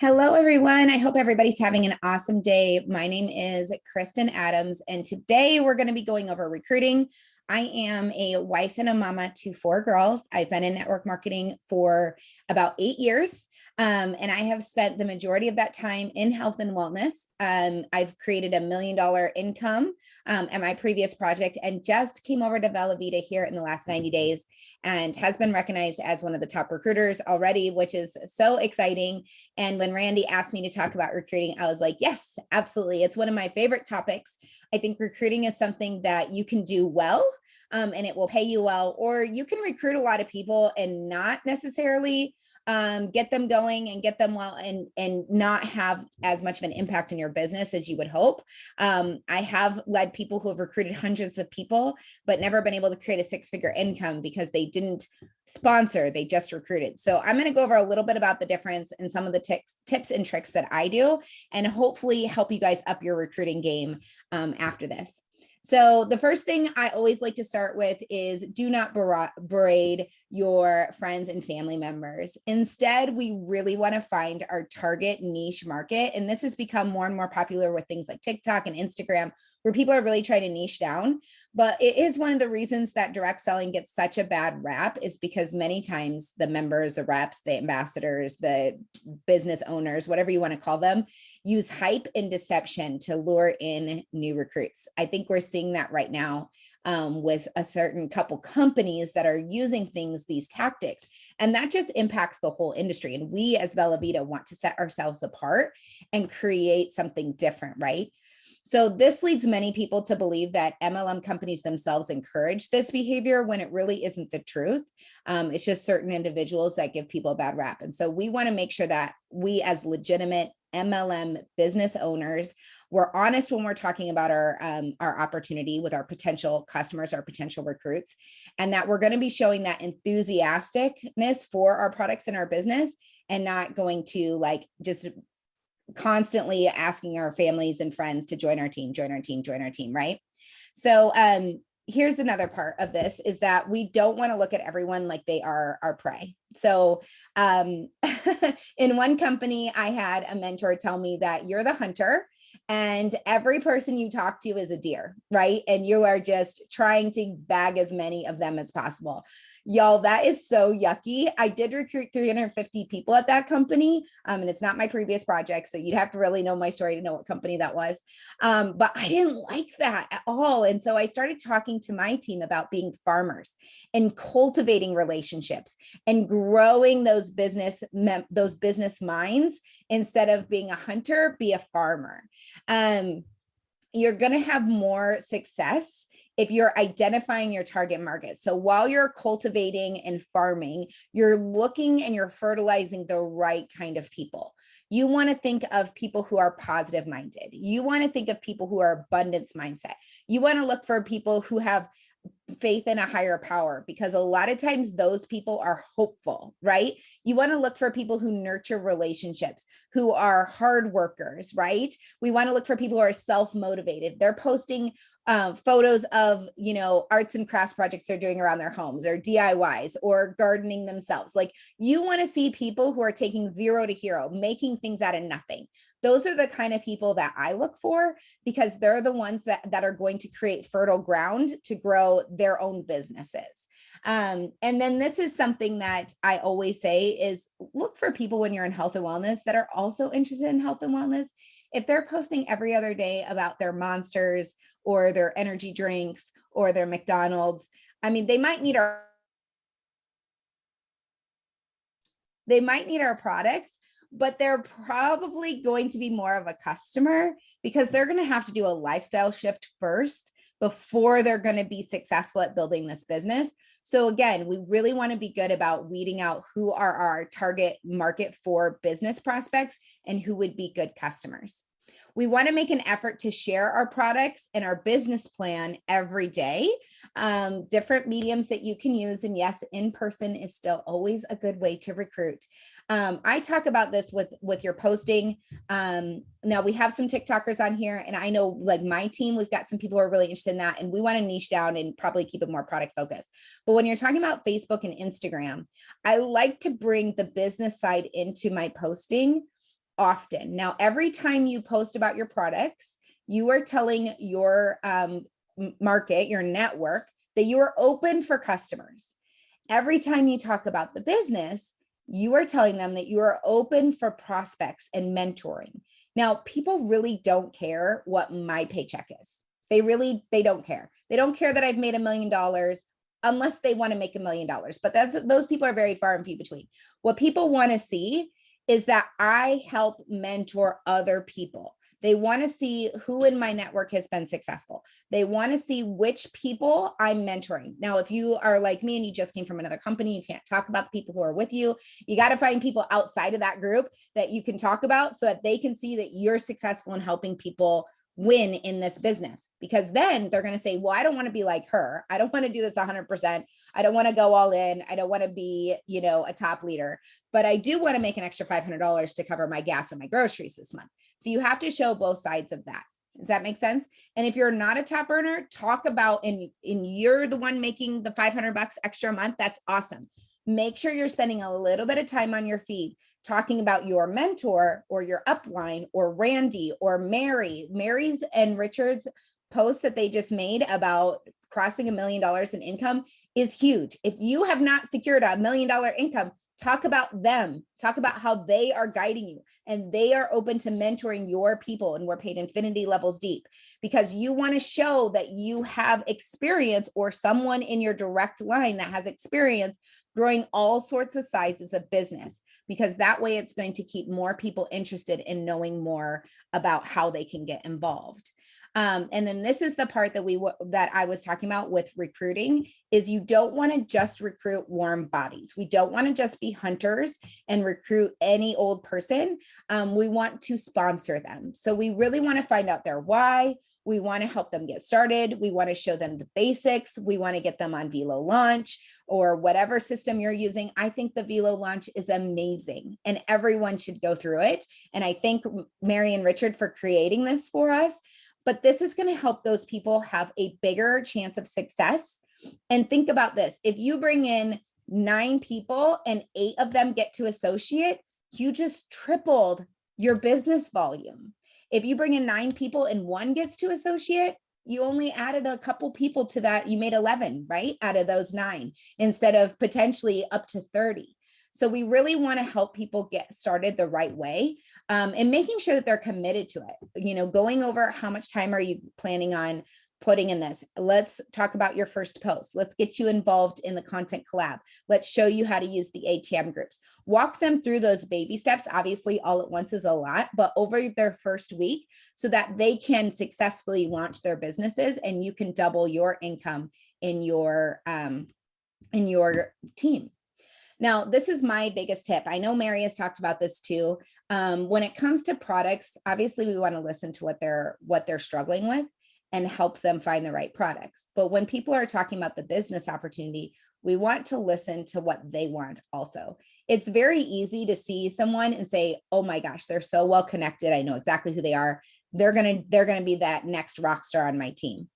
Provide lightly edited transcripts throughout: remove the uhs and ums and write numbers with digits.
Hello, everyone. I hope everybody's having an awesome day. My name is Kristen Adams, and today we're going to be going over recruiting. I am a wife and a mama to four girls. I've been in network marketing for about 8 years, and I have spent the majority of that time in health and wellness. I've created $1 million income at my previous project and just came over to Bella Vita here in the last 90 days and has been recognized as one of the top recruiters already, which is so exciting. And when Randy asked me to talk about recruiting, I was like, yes, absolutely. It's one of my favorite topics. I think recruiting is something that you can do well, and it will pay you well, or you can recruit a lot of people and not necessarily get them going and get them well and not have as much of an impact in your business as you would hope. I have led people who have recruited hundreds of people, but never been able to create a six-figure income because they didn't sponsor, they just recruited. So I'm going to go over a little bit about the difference and some of the tips and tricks that I do, and hopefully help you guys up your recruiting game after this. So the first thing I always like to start with is do not berate your friends and family members. Instead, we really want to find our target niche market. And this has become more and more popular with things like TikTok and Instagram, where people are really trying to niche down. But it is one of the reasons that direct selling gets such a bad rap, is because many times the members, the reps, the ambassadors, the business owners, whatever you want to call them, use hype and deception to lure in new recruits. I think we're seeing that right now with a certain couple companies that are using these tactics, and that just impacts the whole industry. And we as Bella Vita want to set ourselves apart and create something different, right? So this leads many people to believe that MLM companies themselves encourage this behavior when it really isn't the truth. It's just certain individuals that give people a bad rap. And so we want to make sure that we as legitimate MLM business owners, we're honest when we're talking about our opportunity with our potential customers, our potential recruits, and that we're going to be showing that enthusiasticness for our products and our business, and not going to like just constantly asking our families and friends to join our team, right? So here's another part of this, is that we don't want to look at everyone like they are our prey. So in one company, I had a mentor tell me that you're the hunter and every person you talk to is a deer, right? And you are just trying to bag as many of them as possible. Y'all, that is so yucky. I did recruit 350 people at that company, and it's not my previous project, so you'd have to really know my story to know what company that was. But I didn't like that at all. And so I started talking to my team about being farmers and cultivating relationships and growing those business minds. Instead of being a hunter, be a farmer. You're going to have more success if you're identifying your target market. So while you're cultivating and farming, you're looking and you're fertilizing the right kind of people. You want to think of people who are positive minded. You want to think of people who are abundance mindset. You want to look for people who have faith in a higher power, because a lot of times those people are hopeful, right? You want to look for people who nurture relationships, who are hard workers, right? We want to look for people who are self-motivated. They're posting photos of, arts and crafts projects they're doing around their homes, or DIYs, or gardening themselves. Like, you want to see people who are taking zero to hero, making things out of nothing. Those are the kind of people that I look for, because they're the ones that are going to create fertile ground to grow their own businesses. And then this is something that I always say is, look for people when you're in health and wellness that are also interested in health and wellness. If they're posting every other day about their Monsters or their energy drinks or their McDonald's, I mean, they might need our products, but they're probably going to be more of a customer, because they're going to have to do a lifestyle shift first before they're going to be successful at building this business. So again, we really want to be good about weeding out who are our target market for business prospects and who would be good customers. We want to make an effort to share our products and our business plan every day, different mediums that you can use. And yes, in person is still always a good way to recruit. I talk about this with your posting. Now we have some TikTokers on here, and I know, like, my team, we've got some people who are really interested in that, and we want to niche down and probably keep it more product focused. But when you're talking about Facebook and Instagram, I like to bring the business side into my posting, often. Now, every time you post about your products, you are telling your market, your network, that you are open for customers. Every time you talk about the business, you are telling them that you are open for prospects and mentoring. Now, people really don't care what my paycheck is. They don't care. They don't care that I've made $1 million unless they want to make $1 million. But those people are very far and few between. What people want to see is that I help mentor other people. They want to see who in my network has been successful. They want to see which people I'm mentoring. Now, if you are like me and you just came from another company, you can't talk about the people who are with you. You got to find people outside of that group that you can talk about so that they can see that you're successful in helping people win in this business, because then they're going to say, well, I don't want to be like her. I don't want to do this 100%. I don't want to go all in. I don't want to be, a top leader, but I do want to make an extra $500 to cover my gas and my groceries this month. So you have to show both sides of that. Does that make sense? And if you're not a top earner, talk about, and you're the one making the $500 extra a month, that's awesome. Make sure you're spending a little bit of time on your feed talking about your mentor or your upline or Randy or Mary's and Richard's post that they just made about crossing $1 million in income is huge. If you have not secured $1 million income, talk about them, talk about how they are guiding you and they are open to mentoring your people, and we're paid infinity levels deep, because you want to show that you have experience or someone in your direct line that has experience growing all sorts of sizes of business, because that way it's going to keep more people interested in knowing more about how they can get involved. And then this is the part that I was talking about with recruiting, is you don't want to just recruit warm bodies. We don't want to just be hunters and recruit any old person. We want to sponsor them. So we really want to find out their why. We want to help them get started. We want to show them the basics. We want to get them on Velo Launch or whatever system you're using. I think the Velo Launch is amazing and everyone should go through it. And I thank Mary and Richard for creating this for us. But this is going to help those people have a bigger chance of success. And think about this. If you bring in 9 people and 8 of them get to associate, you just tripled your business volume. If you bring in 9 people and 1 gets to associate, you only added a couple people to that. You made 11, right? Out of those 9, instead of potentially up to 30. So we really want to help people get started the right way, and making sure that they're committed to it. Going over how much time are you planning on putting in this. Let's talk about your first post. Let's get you involved in the content collab. Let's show you how to use the ATM groups. Walk them through those baby steps. Obviously, all at once is a lot, but over their first week, so that they can successfully launch their businesses and you can double your income in your team. Now, this is my biggest tip. I know Mary has talked about this too. When it comes to products, obviously we want to listen to what they're struggling with and help them find the right products. But when people are talking about the business opportunity, we want to listen to what they want also. It's very easy to see someone and say, oh my gosh, they're so well connected. I know exactly who they are. They're going to be that next rock star on my team.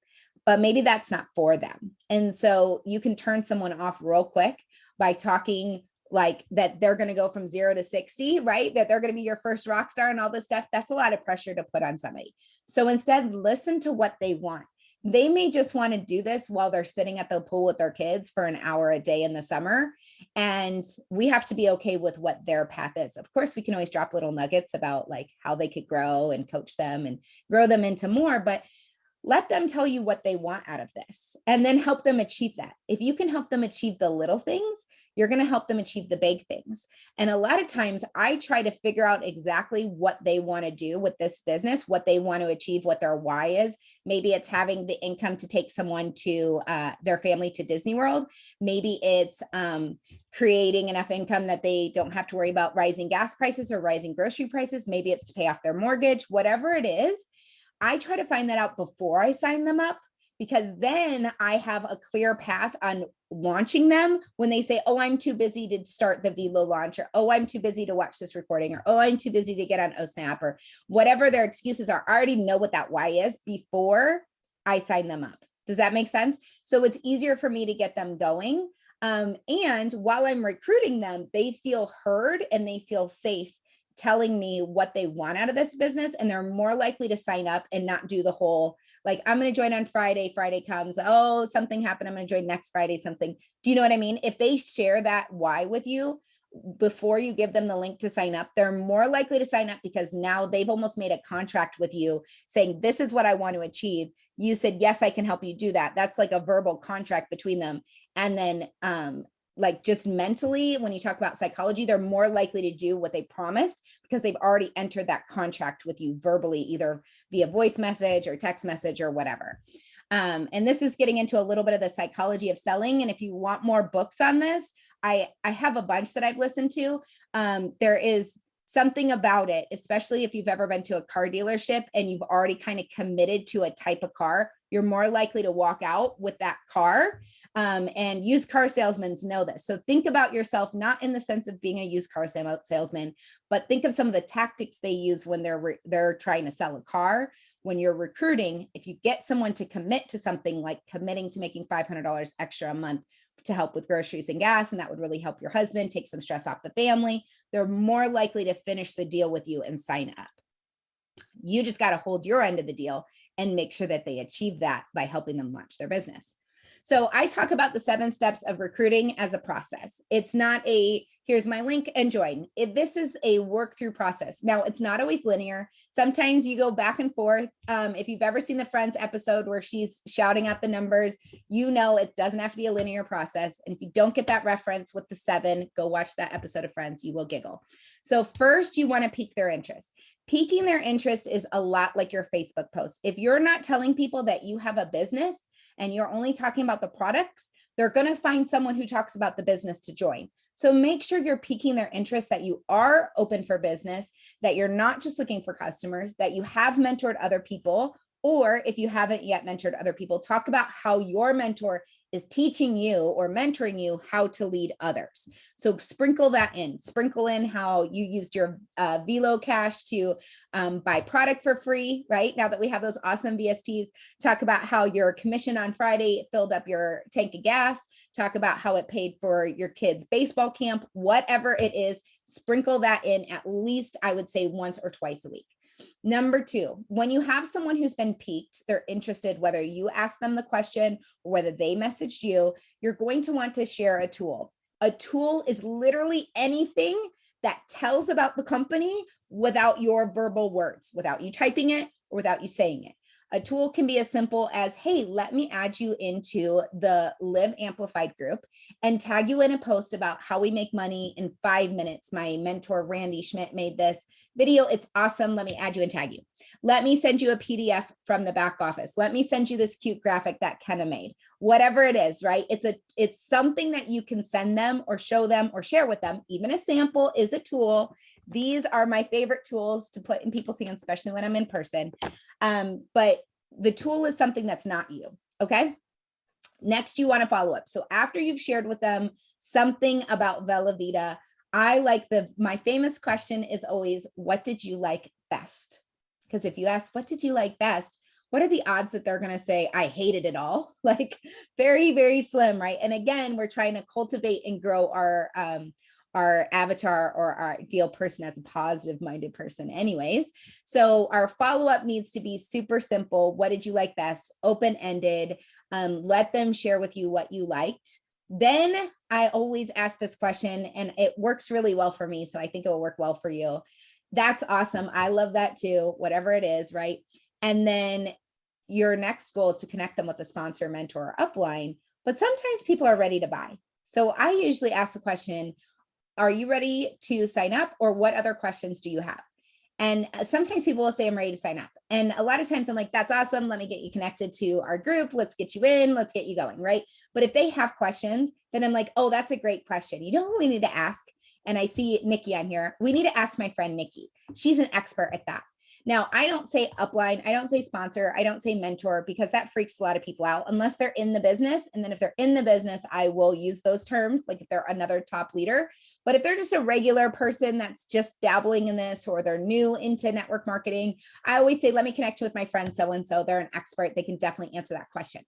But maybe that's not for them. And so you can turn someone off real quick by talking like that they're going to go from 0 to 60, right? That they're going to be your first rock star and all this stuff. That's a lot of pressure to put on somebody. So instead, listen to what they want. They may just want to do this while they're sitting at the pool with their kids for an hour a day in the summer. And we have to be okay with what their path is. Of course, we can always drop little nuggets about like how they could grow and coach them and grow them into more, but let them tell you what they want out of this and then help them achieve that. If you can help them achieve the little things, you're going to help them achieve the big things. And a lot of times I try to figure out exactly what they want to do with this business, what they want to achieve, what their why is. Maybe it's having the income to take someone to their family to Disney World. Maybe it's creating enough income that they don't have to worry about rising gas prices or rising grocery prices. Maybe it's to pay off their mortgage, whatever it is. I try to find that out before I sign them up, because then I have a clear path on launching them when they say, oh, I'm too busy to start the Velo launch, or, oh, I'm too busy to watch this recording, or, oh, I'm too busy to get on OSnap, or whatever their excuses are. I already know what that why is before I sign them up. Does that make sense? So it's easier for me to get them going. And while I'm recruiting them, they feel heard and they feel safe telling me what they want out of this business, and they're more likely to sign up and not do the whole, like, I'm going to join on Friday. Friday comes, oh, something happened, I'm going to join next Friday, something. Do you know what I mean? If they share that why with you before you give them the link to sign up, they're more likely to sign up because now they've almost made a contract with you saying, this is what I want to achieve. You said, yes, I can help you do that. That's like a verbal contract between them. And then like just mentally, when you talk about psychology, they're more likely to do what they promised because they've already entered that contract with you verbally, either via voice message or text message or whatever. And this is getting into a little bit of the psychology of selling. And if you want more books on this, I have a bunch that I've listened to. There is something about it, especially if you've ever been to a car dealership and you've already kind of committed to a type of car, you're more likely to walk out with that car. And used car salesmen know this. So think about yourself, not in the sense of being a used car salesman, but think of some of the tactics they use when they're trying to sell a car. When you're recruiting, if you get someone to commit to something like committing to making $500 extra a month to help with groceries and gas, and that would really help your husband, take some stress off the family, they're more likely to finish the deal with you and sign up. You just got to hold your end of the deal and make sure that they achieve that by helping them launch their business. So I talk about the 7 steps of recruiting as a process. It's not a, here's my link and join. This is a work through process. Now, it's not always linear. Sometimes you go back and forth. If you've ever seen the Friends episode where she's shouting out the numbers, you know it doesn't have to be a linear process. And if you don't get that reference with the 7, go watch that episode of Friends. You will giggle. So first, you want to pique their interest. Piquing their interest is a lot like your Facebook post. If you're not telling people that you have a business, and you're only talking about the products, they're going to find someone who talks about the business to join. So make sure you're piquing their interest, that you are open for business, that you're not just looking for customers, that you have mentored other people, or if you haven't yet mentored other people, talk about how your mentor is teaching you or mentoring you how to lead others. So sprinkle that in. Sprinkle in how you used your Velo cash to buy product for free, right? Now that we have those awesome VSTs, talk about how your commission on Friday filled up your tank of gas. Talk about how it paid for your kids' baseball camp, whatever it is, sprinkle that in at least, I would say, once or twice a week. Number 2, when you have someone who's been piqued, they're interested, whether you ask them the question or whether they messaged you, you're going to want to share a tool. A tool is literally anything that tells about the company without your verbal words, without you typing it or without you saying it. A tool can be as simple as, hey, let me add you into the Live Amplified group and tag you in a post about how we make money in 5 minutes. My mentor, Randy Schmidt, made this video. It's awesome. Let me add you and tag you. Let me send you a PDF from the back office. Let me send you this cute graphic that Kenna made. Whatever it is, right? It's something that you can send them or show them or share with them. Even a sample is a tool. These are my favorite tools to put in people's hands, especially when I'm in person. But the tool is something that's not you. Okay. Next, you want to follow up. So after you've shared with them something about Vela Vita, I like my famous question is always, what did you like best? Because if you ask, what did you like best? What are the odds that they're going to say, I hated it all? Like very, very slim, right? And again, we're trying to cultivate and grow our avatar or our ideal person as a positive minded person anyways. So our follow-up needs to be super simple. What did you like best? Open-ended. Let them share with you what you liked. Then I always ask this question and it works really well for me. So I think it will work well for you. That's awesome. I love that too, whatever it is, right? And then your next goal is to connect them with a sponsor, mentor, or upline. But sometimes people are ready to buy. So I usually ask the question, are you ready to sign up, or what other questions do you have? And sometimes people will say, I'm ready to sign up. And a lot of times I'm like, that's awesome. Let me get you connected to our group. Let's get you in. Let's get you going, right? But if they have questions, then I'm like, oh, that's a great question. You know who we need to ask? And I see Nikki on here. We need to ask my friend Nikki. She's an expert at that. Now, I don't say upline, I don't say sponsor, I don't say mentor, because that freaks a lot of people out unless they're in the business. And then if they're in the business, I will use those terms, like if they're another top leader. But if they're just a regular person that's just dabbling in this, or they're new into network marketing, I always say, let me connect you with my friend so-and-so. They're an expert. They can definitely answer that question.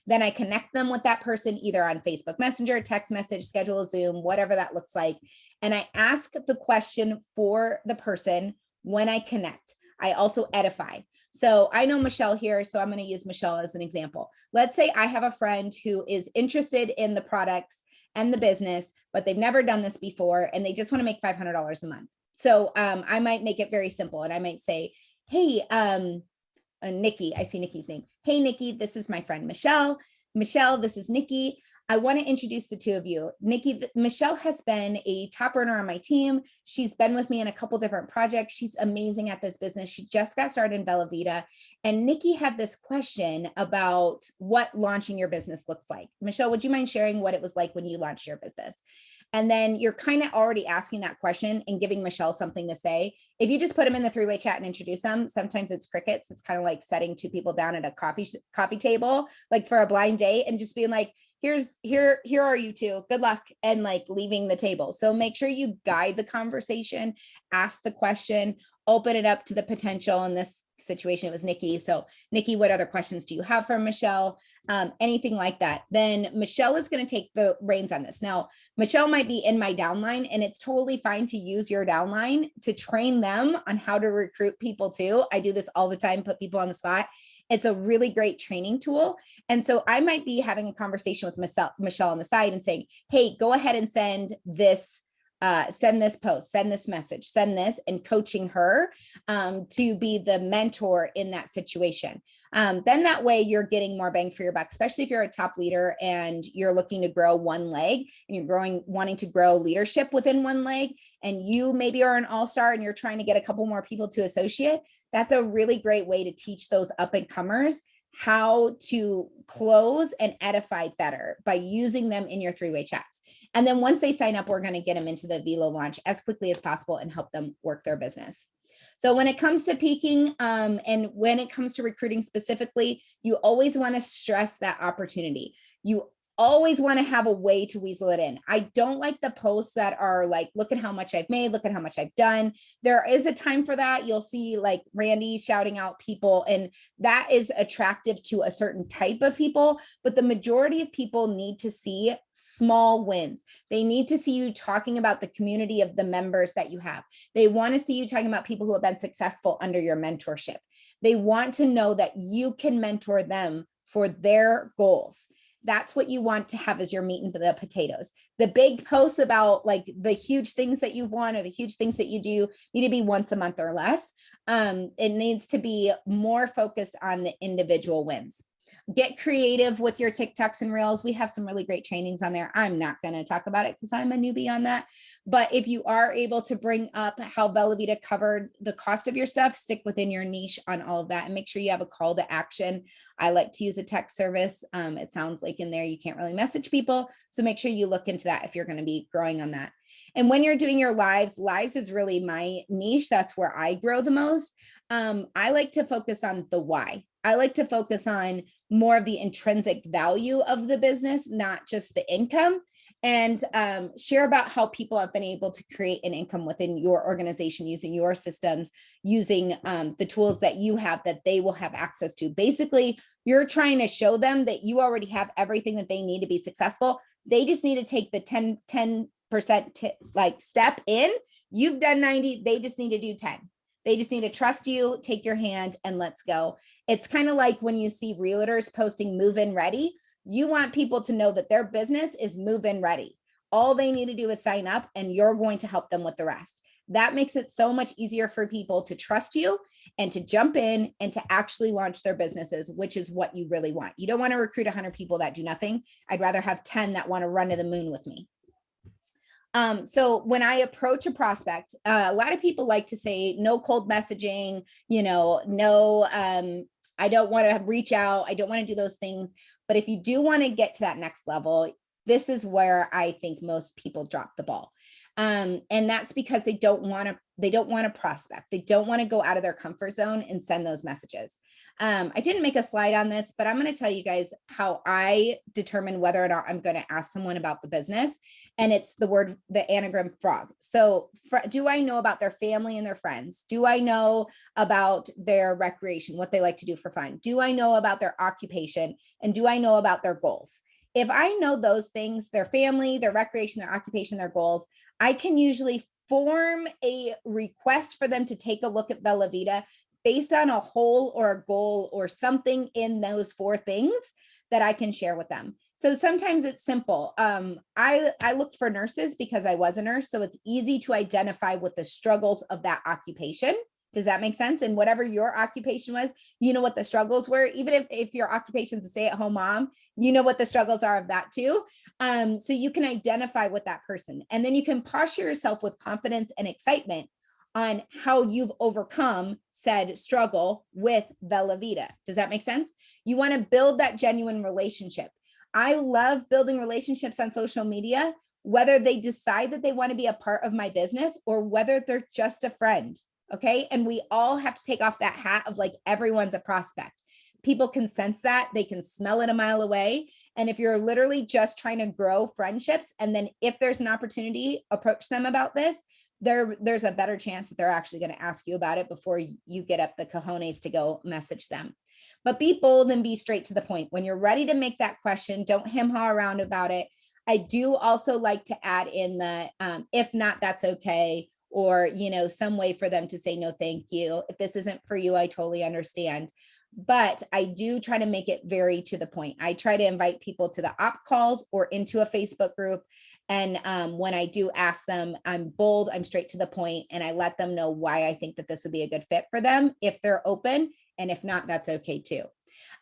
Then I connect them with that person either on Facebook Messenger, text message, schedule a Zoom, whatever that looks like. And I ask the question for the person when I connect. I also edify. So I know Michelle here, so I'm going to use Michelle as an example. Let's say I have a friend who is interested in the products and the business, but they've never done this before and they just want to make $500 a month. So I might make it very simple and I might say, hey, Nikki, I see Nikki's name. Hey, Nikki, this is my friend, Michelle. Michelle, this is Nikki. I want to introduce the two of you. Nikki, Michelle has been a top earner on my team. She's been with me in a couple different projects. She's amazing at this business. She just got started in Bella Vita. And Nikki had this question about what launching your business looks like. Michelle, would you mind sharing what it was like when you launched your business? And then you're kind of already asking that question and giving Michelle something to say. If you just put them in the three-way chat and introduce them, sometimes it's crickets. It's kind of like setting two people down at a coffee table, like for a blind date, and just being like, here are you two, good luck, and like leaving the table. So make sure you guide the conversation, ask the question, open it up to the potential. In this situation, it was Nikki. So Nikki, what other questions do you have for Michelle? Anything like that. Then Michelle is going to take the reins on this. Now, Michelle might be in my downline, and it's totally fine to use your downline to train them on how to recruit people too. I do this all the time, put people on the spot. It's a really great training tool. And so I might be having a conversation with Michelle on the side and saying, hey, go ahead and send this post, send this message, send this, and coaching her to be the mentor in that situation. Then that way you're getting more bang for your buck, especially if you're a top leader and you're looking to grow one leg and you're wanting to grow leadership within one leg, and you maybe are an all-star and you're trying to get a couple more people to associate. That's a really great way to teach those up and comers how to close and edify better by using them in your three-way chats. And then once they sign up, we're going to get them into the Velo launch as quickly as possible and help them work their business. So when it comes to peaking and when it comes to recruiting specifically, you always want to stress that opportunity. You always want to have a way to weasel it in. I don't like the posts that are like, look at how much I've made, look at how much I've done. There is a time for that. You'll see like Randy shouting out people, and that is attractive to a certain type of people, but the majority of people need to see small wins. They need to see you talking about the community of the members that you have. They want to see you talking about people who have been successful under your mentorship. They want to know that you can mentor them for their goals. That's what you want to have as your meat and the potatoes. The big posts about like the huge things that you've won or the huge things that you do need to be once a month or less. It needs to be more focused on the individual wins. Get creative with your TikToks and Reels. We have some really great trainings on there. I'm not going to talk about it because I'm a newbie on that. But if you are able to bring up how Bella Vita covered the cost of your stuff, stick within your niche on all of that and make sure you have a call to action. I like to use a text service. It sounds like in there you can't really message people. So make sure you look into that if you're going to be growing on that. And when you're doing your lives is really my niche. That's where I grow the most. I like to focus on the why. I like to focus on more of the intrinsic value of the business, not just the income, and share about how people have been able to create an income within your organization using your systems, using the tools that you have that they will have access to. Basically, you're trying to show them that you already have everything that they need to be successful. They just need to take the 10% like step in. You've done 90, they just need to do 10. They just need to trust you, take your hand, and let's go. It's kind of like when you see realtors posting move-in ready. You want people to know that their business is move-in ready. All they need to do is sign up, and you're going to help them with the rest. That makes it so much easier for people to trust you and to jump in and to actually launch their businesses, which is what you really want. You don't want to recruit 100 people that do nothing. I'd rather have 10 that want to run to the moon with me. So when I approach a prospect, a lot of people like to say no cold messaging, no, I don't want to reach out. I don't want to do those things. But if you do want to get to that next level, this is where I think most people drop the ball. And that's because they don't want to They don't want to prospect. They don't want to go out of their comfort zone and send those messages. I didn't make a slide on this, but I'm going to tell you guys how I determine whether or not I'm going to ask someone about the business. And it's the anagram frog. So do I know about their family and their friends? Do I know about their recreation, what they like to do for fun? Do I know about their occupation? And do I know about their goals? If I know those things, their family, their recreation, their occupation, their goals, I can usually form a request for them to take a look at Bella Vita based on a whole or a goal or something in those 4 things that I can share with them. So sometimes it's simple. I looked for nurses because I was a nurse. So it's easy to identify with the struggles of that occupation. Does that make sense? And whatever your occupation was, you know what the struggles were. Even if your occupation is a stay-at-home mom, you know what the struggles are of that too. So you can identify with that person. And then you can posture yourself with confidence and excitement on how you've overcome said struggle with Bella Vita. Does that make sense? You want to build that genuine relationship. I love building relationships on social media, whether they decide that they want to be a part of my business or whether they're just a friend. Okay. And we all have to take off that hat of like, everyone's a prospect. People can sense that, they can smell it a mile away. And if you're literally just trying to grow friendships, and then if there's an opportunity, approach them about this, there's a better chance that they're actually going to ask you about it before you get up the cojones to go message them. But be bold and be straight to the point. When you're ready to make that question, don't hem-haw around about it. I do also like to add in the, if not, that's okay. Or, some way for them to say, no, thank you. If this isn't for you, I totally understand. But I do try to make it very to the point. I try to invite people to the op calls or into a Facebook group. And when I do ask them, I'm bold, I'm straight to the point, and I let them know why I think that this would be a good fit for them if they're open. And if not, that's okay too.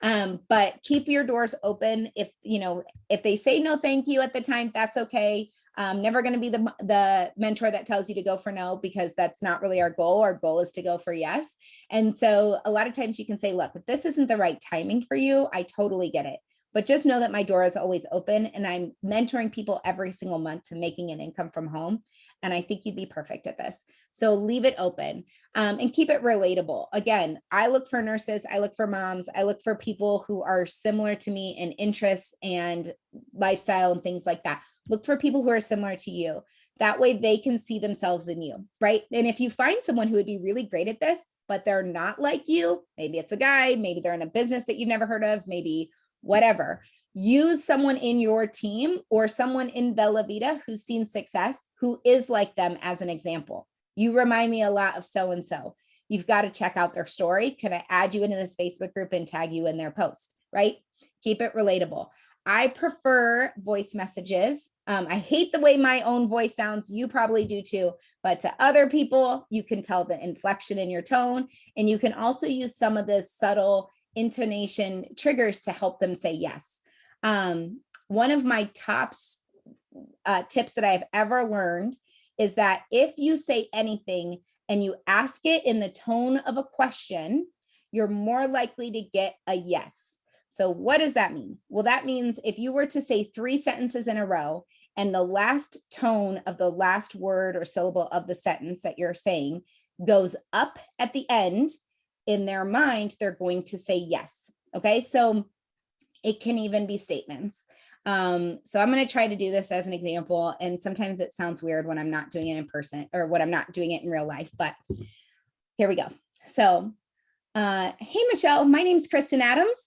But keep your doors open. If they say no, thank you at the time, that's okay. Never going to be the mentor that tells you to go for no, because that's not really our goal. Our goal is to go for yes. And so a lot of times you can say, look, if this isn't the right timing for you, I totally get it. But just know that my door is always open, and I'm mentoring people every single month to making an income from home. And I think you'd be perfect at this. So leave it open and keep it relatable. Again, I look for nurses, I look for moms, I look for people who are similar to me in interests and lifestyle and things like that. Look for people who are similar to you. That way they can see themselves in you, right? And if you find someone who would be really great at this, but they're not like you, maybe it's a guy, maybe they're in a business that you've never heard of, maybe whatever, use someone in your team or someone in Bella Vita who's seen success, who is like them as an example. You remind me a lot of so-and-so. You've got to check out their story. Can I add you into this Facebook group and tag you in their post, right? Keep it relatable. I prefer voice messages. I hate the way my own voice sounds. You probably do too, but to other people, you can tell the inflection in your tone, and you can also use some of the subtle intonation triggers to help them say yes. One of my top tips that I've ever learned is that if you say anything and you ask it in the tone of a question, you're more likely to get a yes. So what does that mean? Well, that means if you were to say 3 sentences in a row and the last tone of the last word or syllable of the sentence that you're saying goes up at the end, in their mind, they're going to say yes. Okay, so it can even be statements. So I'm going to try to do this as an example. And sometimes it sounds weird when I'm not doing it in person or when I'm not doing it in real life, but here we go. So, hey, Michelle, my name's Kristen Adams.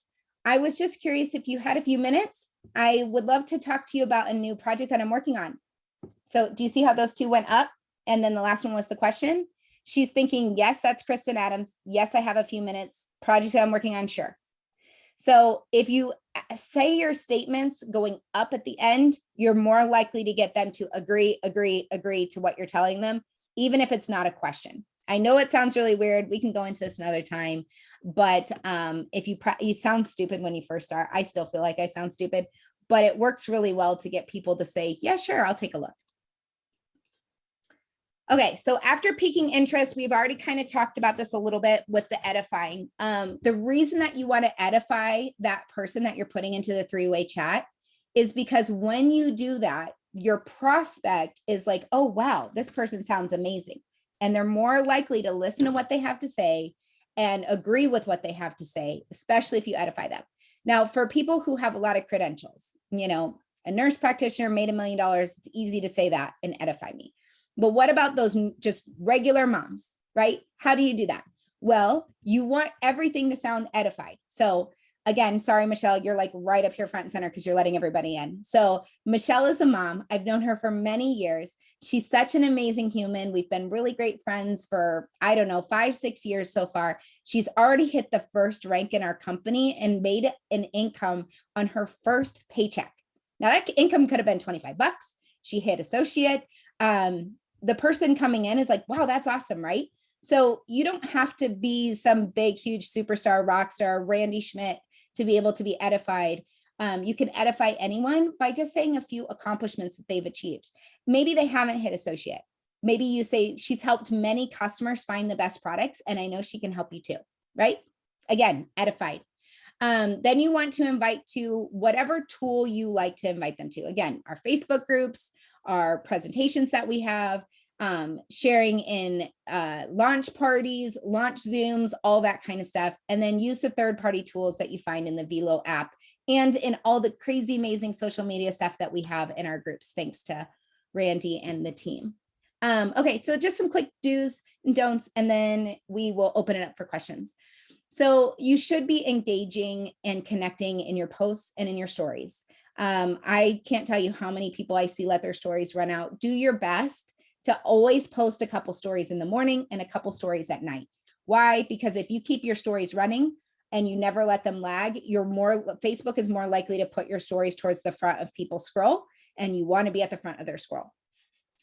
I was just curious if you had a few minutes. I would love to talk to you about a new project that I'm working on. So do you see how those 2 went up? And then the last one was the question. She's thinking, yes, that's Kristen Adams. Yes, I have a few minutes. Project I'm working on, sure. So if you say your statements going up at the end, you're more likely to get them to agree to what you're telling them, even if it's not a question. I know it sounds really weird. We can go into this another time, but if you sound stupid when you first start, I still feel like I sound stupid, but it works really well to get people to say, yeah, sure, I'll take a look. Okay, so after piquing interest, we've already kind of talked about this a little bit with the edifying. The reason that you want to edify that person that you're putting into the 3-way chat is because when you do that, your prospect is like, oh, wow, this person sounds amazing. and they're more likely to listen to what they have to say and agree with what they have to say, especially if you edify them. Now, for people who have a lot of credentials, a nurse practitioner made $1 million. It's easy to say that and edify me. But what about those just regular moms, right? How do you do that? Well, you want everything to sound edified. So again, sorry, Michelle, you're like right up here front and center because you're letting everybody in. So Michelle is a mom. I've known her for many years. She's such an amazing human. We've been really great friends for, 5-6 years so far. She's already hit the first rank in our company and made an income on her first paycheck. Now that income could have been $25. She hit associate. The person coming in is like, wow, that's awesome, right? So you don't have to be some big, huge superstar, rock star, Randy Schmidt to be able to be edified. You can edify anyone by just saying a few accomplishments that they've achieved. Maybe they haven't hit associate. Maybe you say she's helped many customers find the best products, and I know she can help you too, right? Again, edified. Then you want to invite to whatever tool you like to invite them to. Again, our Facebook groups, our presentations that we have, sharing in launch parties, launch Zooms, all that kind of stuff. And then use the third-party tools that you find in the Velo app and in all the crazy, amazing social media stuff that we have in our groups, thanks to Randy and the team. Okay, so just some quick do's and don'ts, and then we will open it up for questions. So you should be engaging and connecting in your posts and in your stories. I can't tell you how many people I see let their stories run out. Do your best to always post a couple stories in the morning and a couple stories at night. Why? Because if you keep your stories running and you never let them lag, Facebook is more likely to put your stories towards the front of people's scroll, and you want to be at the front of their scroll.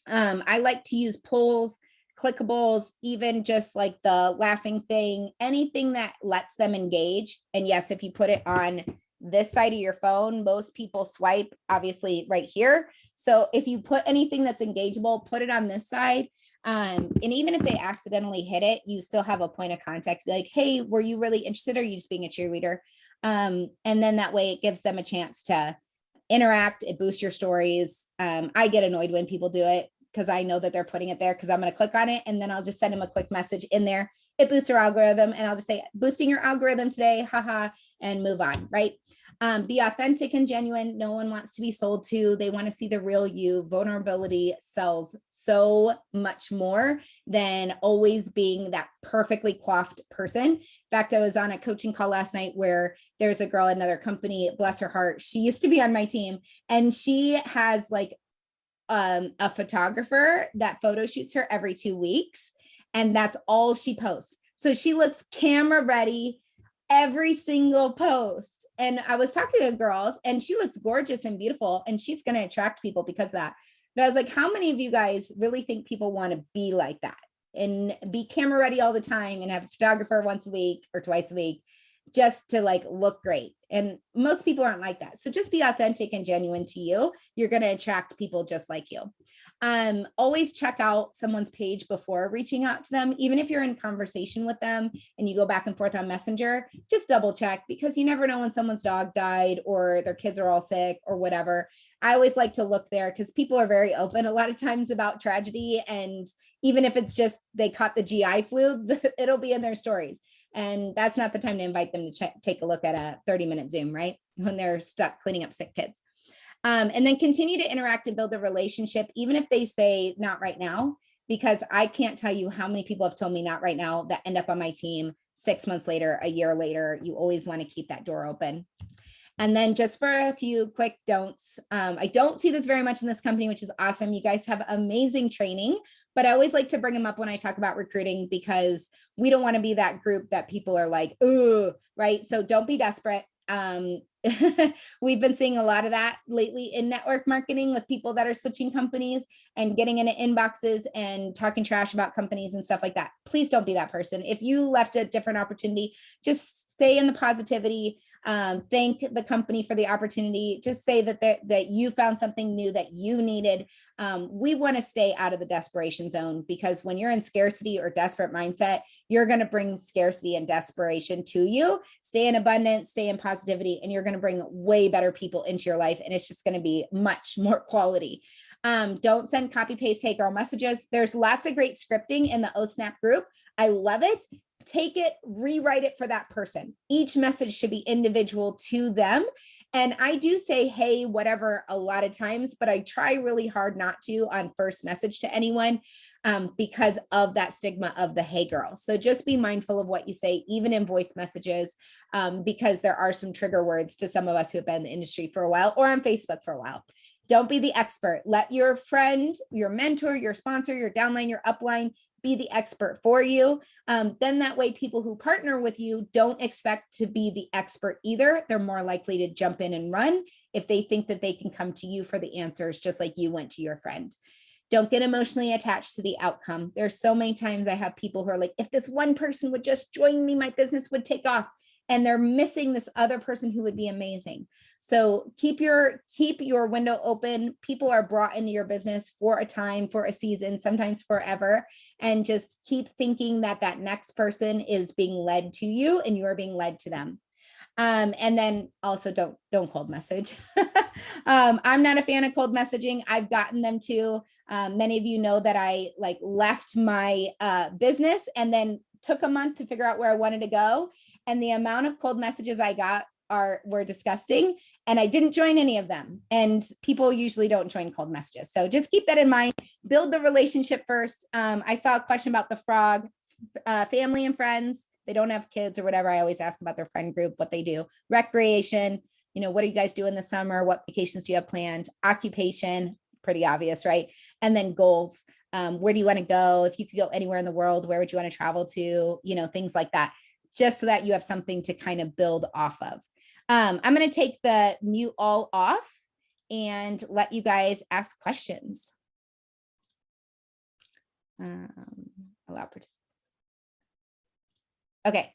I like to use polls, clickables, even just like the laughing thing, anything that lets them engage. And yes, if you put it on this side of your phone, most people swipe obviously right here. So if you put anything that's engageable, put it on this side. And even if they accidentally hit it, you still have a point of contact to be like, hey, were you really interested? Or are you just being a cheerleader? And then that way it gives them a chance to interact. It boosts your stories. I get annoyed when people do it because I know that they're putting it there because I'm going to click on it and then I'll just send them a quick message in there. It boosts their algorithm and I'll just say boosting your algorithm today, haha, and move on, right? Be authentic and genuine. No one wants to be sold to. They want to see the real you. Vulnerability sells so much more than always being that perfectly coiffed person. In fact, I was on a coaching call last night where there's a girl at another company, bless her heart. She used to be on my team and she has like a photographer that photo shoots her every 2 weeks. And that's all she posts. So she looks camera ready every single post. And I was talking to girls and she looks gorgeous and beautiful and she's going to attract people because of that. But I was like, how many of you guys really think people want to be like that and be camera ready all the time and have a photographer once a week or twice a week just to like look great? And most people aren't like that. So just be authentic and genuine to you. You're going to attract people just like you. Always check out someone's page before reaching out to them. Even if you're in conversation with them and you go back and forth on Messenger, just double check because you never know when someone's dog died or their kids are all sick or whatever. I always like to look there because people are very open a lot of times about tragedy. And even if it's just they caught the GI flu, it'll be in their stories. And that's not the time to invite them to take a look at a 30-minute Zoom, right? When they're stuck cleaning up sick kids. And then continue to interact and build a relationship, even if they say not right now, because I can't tell you how many people have told me not right now that end up on my team 6 months later, a year later. You always want to keep that door open. And then just for a few quick don'ts, I don't see this very much in this company, which is awesome. You guys have amazing training, but I always like to bring them up when I talk about recruiting because we don't want to be that group that people are like, ooh, right? So don't be desperate. We've been seeing a lot of that lately in network marketing with people that are switching companies and getting into inboxes and talking trash about companies and stuff like that. Please don't be that person. If you left a different opportunity, just stay in the positivity. Thank the company for the opportunity. Just say that you found something new that you needed. We want to stay out of the desperation zone because when you're in scarcity or desperate mindset, you're going to bring scarcity and desperation to you. Stay in abundance, stay in positivity, and you're going to bring way better people into your life. And it's just going to be much more quality. Don't send copy paste hey girl messages. There's lots of great scripting in the OSNAP group. I love it. Take it, rewrite it for that person. Each message should be individual to them. And I do say, hey, whatever, a lot of times, but I try really hard not to on first message to anyone because of that stigma of the hey girl. So just be mindful of what you say, even in voice messages, because there are some trigger words to some of us who have been in the industry for a while or on Facebook for a while. Don't be the expert. Let your friend, your mentor, your sponsor, your downline, your upline be the expert for you. Then that way people who partner with you don't expect to be the expert either. They're more likely to jump in and run if they think that they can come to you for the answers, just like you went to your friend. Don't get emotionally attached to the outcome. There's so many times I have people who are like, if this one person would just join me, my business would take off. And they're missing this other person who would be amazing. So keep your window open. People are brought into your business for a time, for a season, sometimes forever. And just keep thinking that that next person is being led to you and you're being led to them. And then also don't cold message. I'm not a fan of cold messaging. I've gotten them too. Many of you know that I left my business and then took a month to figure out where I wanted to go. And the amount of cold messages I got were disgusting. And I didn't join any of them. And people usually don't join cold messages. So just keep that in mind. Build the relationship first. I saw a question about the frog, family and friends. They don't have kids or whatever. I always ask about their friend group, what they do. Recreation, what do you guys do in the summer? What vacations do you have planned? Occupation, pretty obvious, right? And then goals. Where do you want to go? If you could go anywhere in the world, where would you want to travel to? Things like that, just so that you have something to kind of build off of. I'm going to take the mute all off and let you guys ask questions. Allow participants. Okay.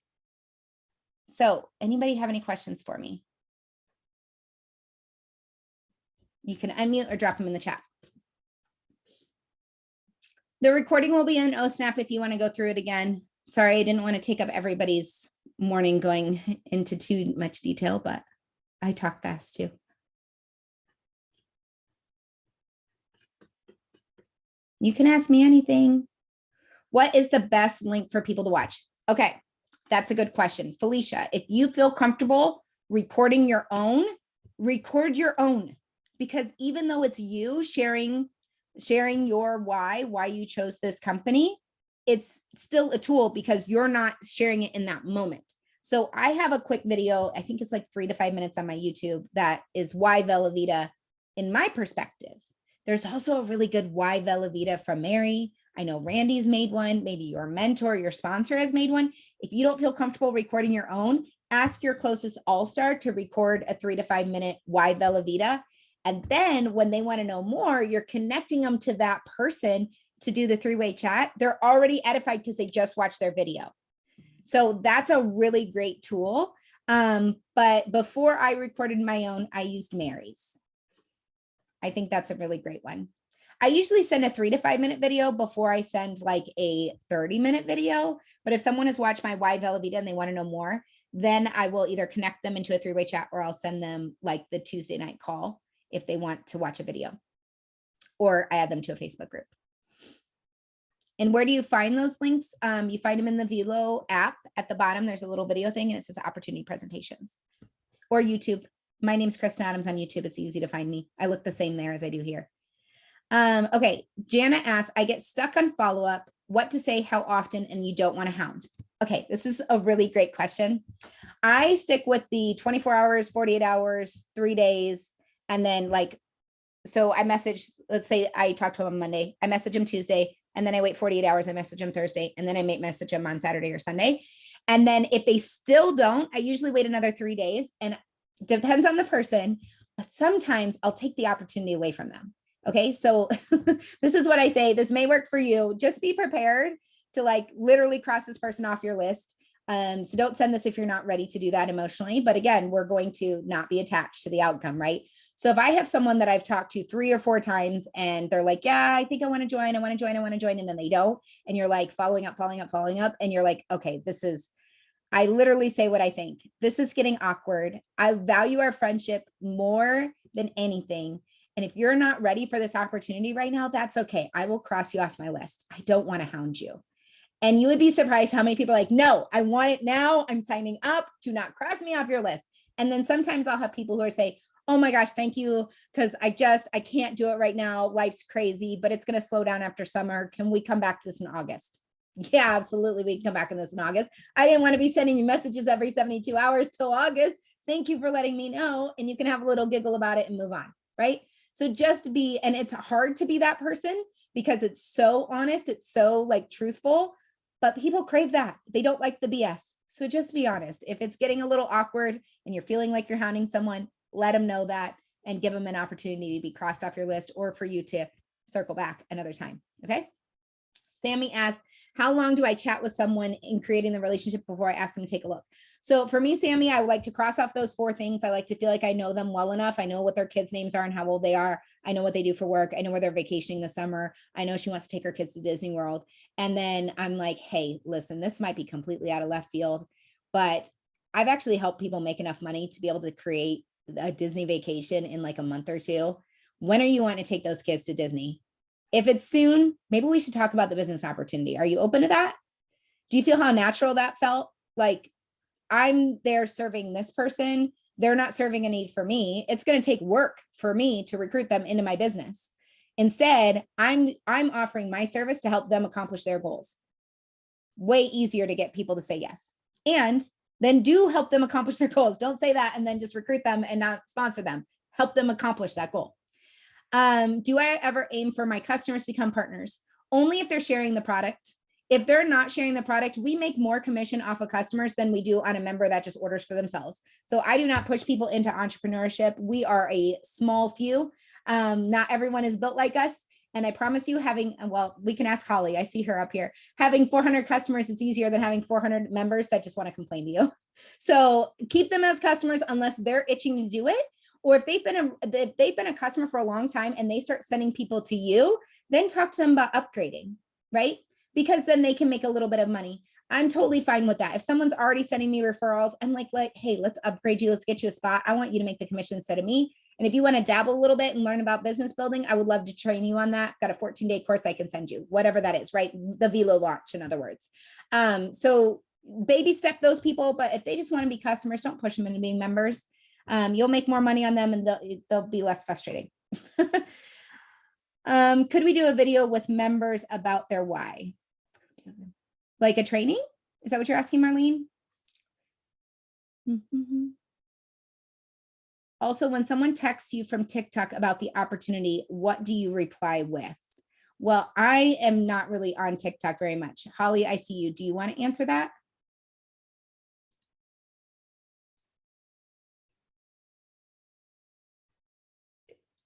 So anybody have any questions for me? You can unmute or drop them in the chat. The recording will be in OSNAP if you want to go through it again. Sorry, I didn't want to take up everybody's morning going into too much detail, but I talk fast too. You can ask me anything. What is the best link for people to watch? Okay, that's a good question. Felicia, if you feel comfortable recording your own, record your own. Because even though it's you sharing your why you chose this company, it's still a tool because you're not sharing it in that moment. So I have a quick video, I think it's like 3 to 5 minutes on my YouTube, that is why Vela Vita in my perspective. There's also a really good why Vela Vita from Mary. I know Randy's made one. Maybe your mentor, your sponsor has made one. If you don't feel comfortable recording your own, ask your closest all-star to record a 3 to 5 minute why Vela Vita. And then when they want to know more, you're connecting them to that person to do the 3-way chat. They're already edified because they just watched their video. So that's a really great tool. But before I recorded my own, I used Mary's. I think that's a really great one. I usually send a 3 to 5 minute video before I send like a 30-minute video. But if someone has watched my why Vela Vita and they want to know more, then I will either connect them into a 3-way chat or I'll send them like the Tuesday night call if they want to watch a video, or I add them to a Facebook group. And where do you find those links? You find them in the Velo app. At the bottom, there's a little video thing and it says opportunity presentations, or YouTube. My name's Kristen Adams on YouTube. It's easy to find me. I look the same there as I do here. Okay. Jana asks, I get stuck on follow-up, what to say, how often, and you don't want to hound. Okay. This is a really great question. I stick with the 24 hours, 48 hours, 3 days. And then so I message, let's say I talk to him on Monday, I message him Tuesday, and then I wait 48 hours, I message him Thursday, and then I may message him on Saturday or Sunday. And then if they still don't, I usually wait another 3 days, and depends on the person, but sometimes I'll take the opportunity away from them. Okay. So this is what I say. This may work for you. Just be prepared to literally cross this person off your list. So don't send this if you're not ready to do that emotionally. But again, we're going to not be attached to the outcome, right? So if I have someone that I've talked to 3 or 4 times and they're like, yeah, I think I want to join. And then they don't. And you're like following up. And you're like, okay, I literally say what I think. This is getting awkward. I value our friendship more than anything. And if you're not ready for this opportunity right now, that's okay. I will cross you off my list. I don't want to hound you. And you would be surprised how many people are like, no, I want it now. I'm signing up. Do not cross me off your list. And then sometimes I'll have people who are say, oh my gosh, thank you. Cause I can't do it right now. Life's crazy, but it's going to slow down after summer. Can we come back to this in August? Yeah, absolutely. We can come back to this in August. I didn't want to be sending you messages every 72 hours till August. Thank you for letting me know. And you can have a little giggle about it and move on. Right. So just be, and it's hard to be that person because it's so honest. It's so like truthful, but people crave that. They don't like the BS. So just be honest. If it's getting a little awkward and you're feeling like you're hounding someone, let them know that and give them an opportunity to be crossed off your list or for you to circle back another time. Okay. Sammy asks, how long do I chat with someone in creating the relationship before I ask them to take a look? So for me, Sammy, I would like to cross off those 4 things. I like to feel like I know them well enough. I know what their kids' names are and how old they are. I know what they do for work. I know where they're vacationing this summer. I know she wants to take her kids to Disney World. And then I'm like, hey, listen, this might be completely out of left field, but I've actually helped people make enough money to be able to create a Disney vacation in like a month or 2. When are you wanting to take those kids to Disney? If it's soon, maybe we should talk about the business opportunity. Are you open to that? Do you feel how natural that felt? Like, I'm there serving this person. They're not serving a need for me. It's going to take work for me to recruit them into my business. Instead, I'm offering my service to help them accomplish their goals. Way easier to get people to say yes. And then do help them accomplish their goals. Don't say that and then just recruit them and not sponsor them. Help them accomplish that goal. Do I ever aim for my customers to become partners? Only if they're sharing the product. If they're not sharing the product, we make more commission off of customers than we do on a member that just orders for themselves. So I do not push people into entrepreneurship. We are a small few. Not everyone is built like us. And I promise you well, we can ask Holly. I see her up here. Having 400 customers is easier than having 400 members that just want to complain to you. So keep them as customers unless they're itching to do it. Or if they've been a customer for a long time and they start sending people to you, then talk to them about upgrading, right? Because then they can make a little bit of money. I'm totally fine with that. If someone's already sending me referrals, I'm like, hey, let's upgrade you. Let's get you a spot. I want you to make the commission instead of me. And if you want to dabble a little bit and learn about business building, I would love to train you on that. Got a 14-day course I can send you, whatever that is, right? The Velo launch, in other words. So baby step those people, but if they just want to be customers, don't push them into being members. You'll make more money on them and they'll be less frustrating. Could we do a video with members about their why? Like a training? Is that what you're asking, Marlene? Mm-hmm. Also, when someone texts you from TikTok about the opportunity, what do you reply with? Well, I am not really on TikTok very much. Holly, I see you. Do you want to answer that?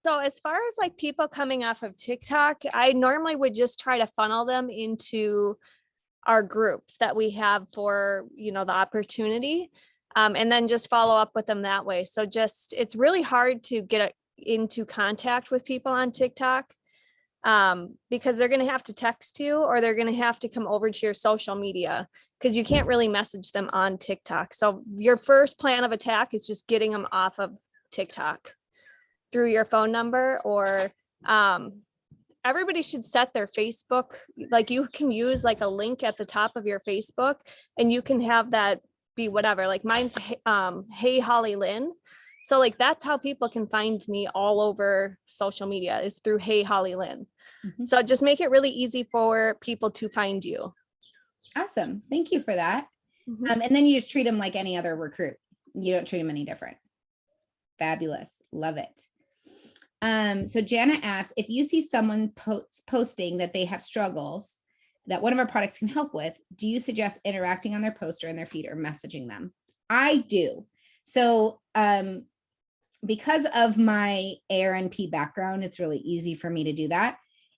So as far as like people coming off of TikTok, I normally would just try to funnel them into our groups that we have for, the opportunity. And then just follow up with them that way. So it's really hard to get into contact with people on TikTok because they're going to have to text you or they're going to have to come over to your social media because you can't really message them on TikTok. So your first plan of attack is just getting them off of TikTok through your phone number, or everybody should set their Facebook. Like you can use like a link at the top of your Facebook and you can have that be whatever. Like mine's Hey Holly Lynn. So like that's how people can find me all over social media is through Hey Holly Lynn. Mm-hmm. So just make it really easy for people to find you. Awesome. Thank you for that. Mm-hmm. And then you just treat them like any other recruit. You don't treat them any different. Fabulous. Love it. So Jana asks, if you see someone posting that they have struggles that one of our products can help with, do you suggest interacting on their post or in their feed or messaging them? I do. So because of my ARNP background, it's really easy for me to do that.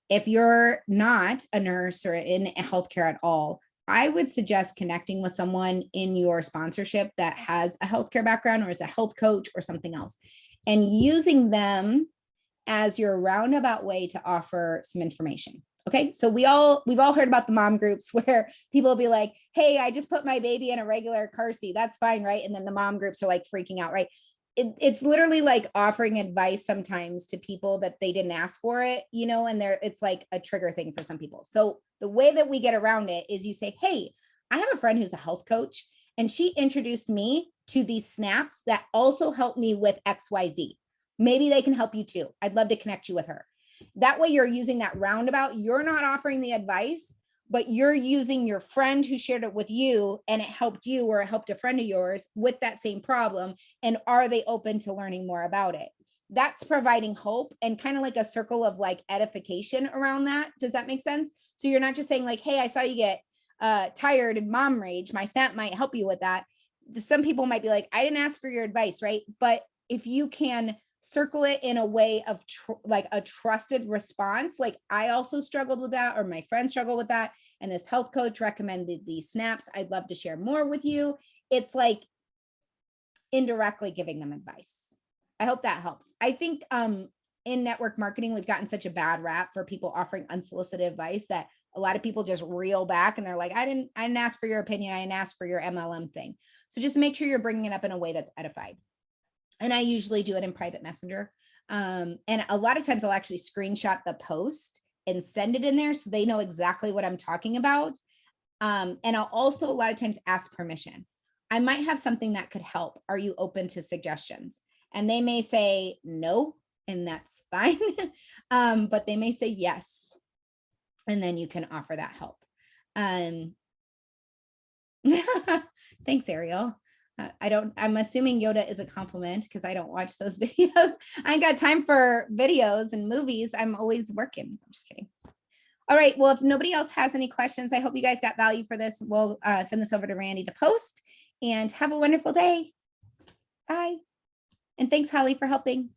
If you're not a nurse or in healthcare at all, I would suggest connecting with someone in your sponsorship that has a healthcare background or is a health coach or something else, and using them as your roundabout way to offer some information. Okay. So we've all heard about the mom groups where people will be like, hey, I just put my baby in a regular car seat. That's fine. Right. And then the mom groups are like freaking out. Right. it's literally like offering advice sometimes to people that they didn't ask for it, you know, and it's like a trigger thing for some people. So the way that we get around it is you say, hey, I have a friend who's a health coach, and she introduced me to these snaps that also help me with XYZ. Maybe they can help you too. I'd love to connect you with her. That way you're using that roundabout. You're not offering the advice, but you're using your friend who shared it with you and it helped you, or it helped a friend of yours with that same problem. And are they open to learning more about it? That's providing hope and kind of like a circle of like edification around that. Does that make sense? So you're not just saying like, hey, I saw you get tired and mom rage. My snap might help you with that. Some people might be like, I didn't ask for your advice, right? But if you can circle it in a way of like a trusted response, like I also struggled with that, or my friend struggled with that, and this health coach recommended these snaps, I'd love to share more with you. It's like indirectly giving them advice. I hope that helps. I think in network marketing, we've gotten such a bad rap for people offering unsolicited advice that a lot of people just reel back and they're like, I didn't ask for your opinion. I didn't ask for your MLM thing. So just make sure you're bringing it up in a way that's edified. And I usually do it in private messenger. And a lot of times I'll actually screenshot the post and send it in there so they know exactly what I'm talking about. And I'll also a lot of times ask permission. I might have something that could help. Are you open to suggestions? And they may say no, and that's fine. But they may say yes. And then you can offer that help. Thanks, Ariel. I'm assuming Yoda is a compliment because I don't watch those videos. I ain't got time for videos and movies. I'm always working. I'm just kidding. All right. Well, if nobody else has any questions, I hope you guys got value for this. We'll send this over to Randy to post, and have a wonderful day. Bye. And thanks, Holly, for helping.